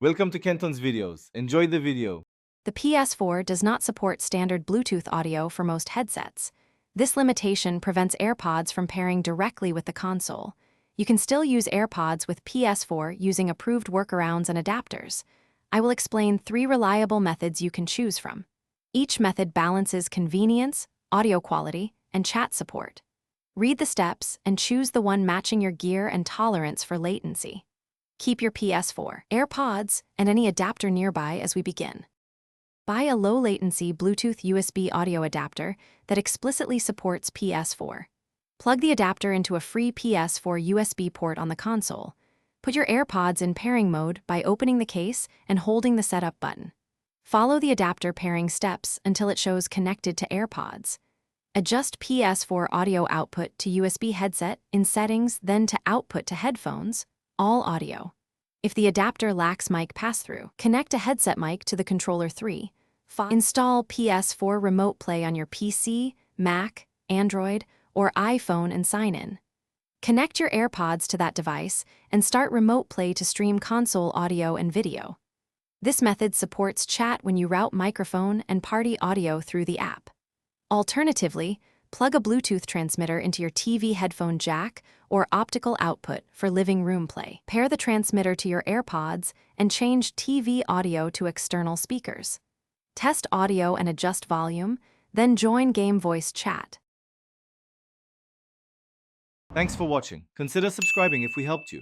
Welcome to Kenton's videos. Enjoy the video. The Ps4 does not support standard Bluetooth audio for most headsets. This limitation prevents Airpods from pairing directly with the console. You can still use Airpods with Ps4 using approved workarounds and adapters. I will explain 3 reliable methods you can choose from. Each method balances convenience, audio quality, and chat support. Read the steps and choose the one matching your gear and tolerance for latency. Keep your Ps4, AirPods, and any adapter nearby as we begin. Buy a low-latency Bluetooth USB audio adapter that explicitly supports Ps4. Plug the adapter into a free Ps4 USB port on the console. Put your AirPods in pairing mode by opening the case and holding the setup button. Follow the adapter pairing steps until it shows connected to AirPods. Adjust Ps4 audio output to USB headset in settings, then to output to headphones, all audio. If the adapter lacks mic pass-through, connect a headset mic to the controller 3. Install Ps4 Remote Play on your PC, Mac, Android, or iPhone and sign in. Connect your AirPods to that device and start Remote Play to stream console audio and video. This method supports chat when you route microphone and party audio through the app. Alternatively, plug a Bluetooth transmitter into your TV headphone jack or optical output for living room play. Pair the transmitter to your AirPods and change TV audio to external speakers. Test audio and adjust volume, then join game voice chat. Thanks for watching. Consider subscribing if we helped you.